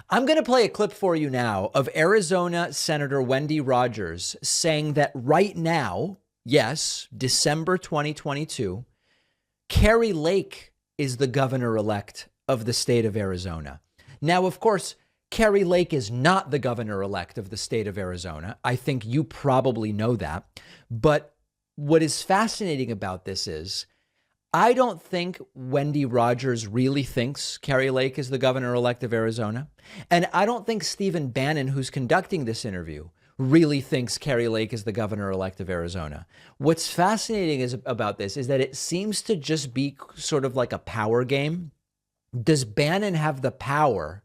I'm going to play a clip for you now of Arizona Senator Wendy Rogers saying that right now, yes, December 2022, Kari Lake is the governor-elect of the state of Arizona. Now, of course, Kari Lake is not the governor-elect of the state of Arizona. I think you probably know that. But what is fascinating about this is I don't think Wendy Rogers really thinks Kari Lake is the governor-elect of Arizona. And I don't think Stephen Bannon, who's conducting this interview, really thinks Kari Lake is the governor-elect of Arizona. What's fascinating about this is that it seems to just be sort of like a power game. Does Bannon have the power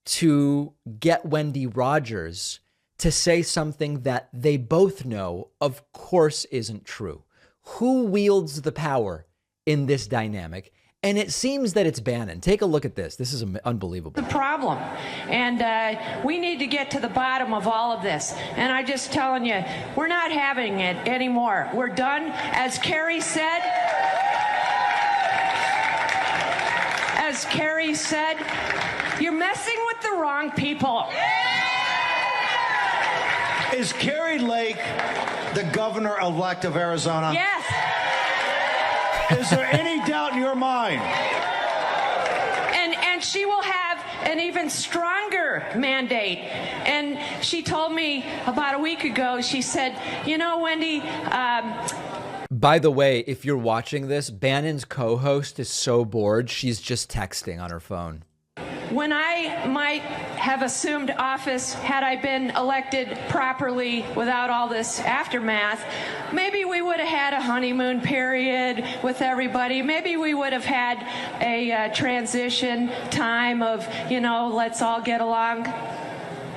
to get Wendy Rogers to say something that they both know, of course, isn't true? Who wields the power in this dynamic? And it seems that it's Bannon. Take a look at this. This is unbelievable. The problem. And we need to get to the bottom of all of this. And I'm just telling you, we're not having it anymore. We're done. As Kari said, you're messing with the wrong people. Is Kari Lake the governor-elect of Arizona? Yes. Is there any doubt in your mind? And she will have an even stronger mandate. And she told me about a week ago, she said, you know, Wendy, by the way, if you're watching this, Bannon's co-host is so bored, she's just texting on her phone. When I might have assumed office, had I been elected properly without all this aftermath, maybe we would have had a honeymoon period with everybody. Maybe we would have had a transition time of, you know, let's all get along.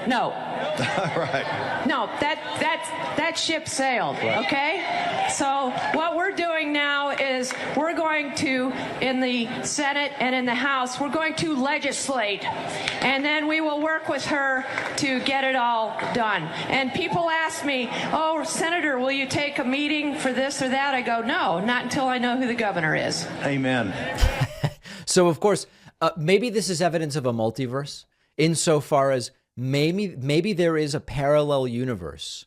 No. Right. No, that ship sailed, okay? So what we're doing now is we're going to, in the Senate and in the House, we're going to legislate. And then we will work with her to get it all done. And people ask me, oh, Senator, will you take a meeting for this or that? I go, no, not until I know who the governor is. Amen. So, of course, maybe this is evidence of a multiverse insofar as maybe there is a parallel universe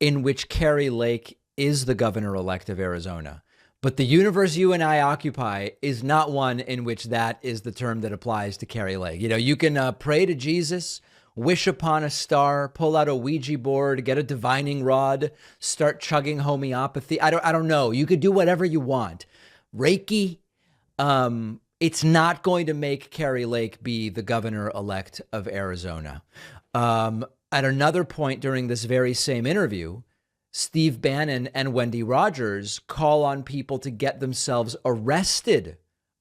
in which Kari Lake is the governor-elect of Arizona. But the universe you and I occupy is not one in which that is the term that applies to Kari Lake. You know, you can pray to Jesus, wish upon a star, pull out a Ouija board, get a divining rod, start chugging homeopathy. I don't know. You could do whatever you want. Reiki, it's not going to make Kari Lake be the governor-elect of Arizona. At another point during this very same interview, Steve Bannon and Wendy Rogers call on people to get themselves arrested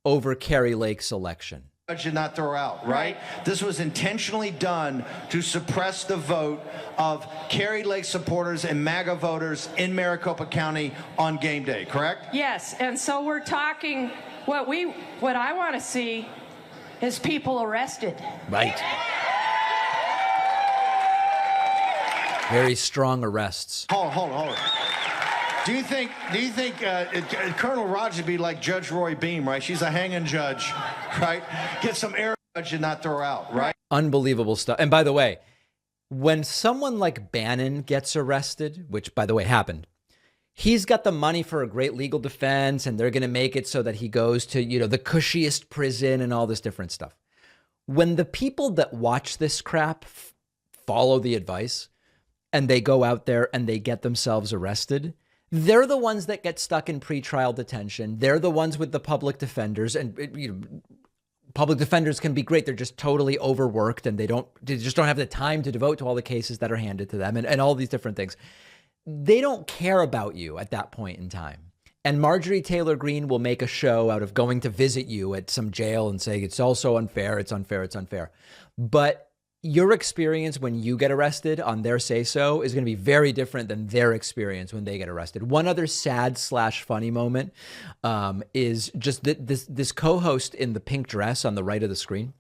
over Kari Lake's election. Did not throw out, right? This was intentionally done to suppress the vote of Kari Lake supporters and MAGA voters in Maricopa County on game day, correct? Yes, and so we're talking, what I want to see is people arrested. Right. Very strong arrests. Hold on. Do you think Colonel Rogers would be like Judge Roy Beam, right? She's a hanging judge, right? Get some air judge and not throw out, right? Unbelievable stuff. And by the way, when someone like Bannon gets arrested, which by the way happened, he's got the money for a great legal defense and they're going to make it so that he goes to, you know, the cushiest prison and all this different stuff. When the people that watch this crap follow the advice and they go out there and they get themselves arrested, they're the ones that get stuck in pretrial detention. They're the ones with the public defenders, and you know, public defenders can be great. They're just totally overworked and they just don't have the time to devote to all the cases that are handed to them and all these different things. They don't care about you at that point in time. And Marjorie Taylor Greene will make a show out of going to visit you at some jail and saying it's all so unfair, it's unfair, it's unfair. But your experience when you get arrested on their say-so is going to be very different than their experience when they get arrested. One other sad/funny moment is just this co-host in the pink dress on the right of the screen.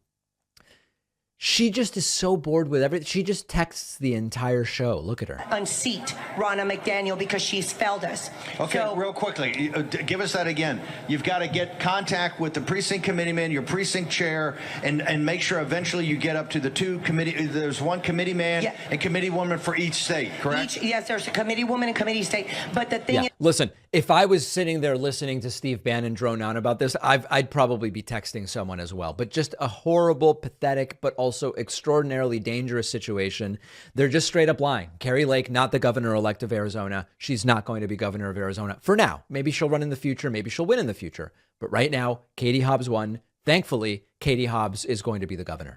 She just is so bored with everything. She just texts the entire show. Look at her. Unseat Ronna McDaniel because she's failed us. Okay, So, real quickly, give us that again. You've got to get contact with the precinct committeeman, your precinct chair, and make sure eventually you get up to the two committee. There's one committee man and committee woman for each state, correct? Yes, there's a committee woman and committee state. But the thing is, Listen, if I was sitting there listening to Steve Bannon drone on about this, I'd probably be texting someone as well. But just a horrible, pathetic, but also extraordinarily dangerous situation. They're just straight up lying. Kari Lake, not the governor-elect of Arizona. She's not going to be governor of Arizona for now. Maybe she'll run in the future. Maybe she'll win in the future. But right now, Katie Hobbs won. Thankfully, Katie Hobbs is going to be the governor.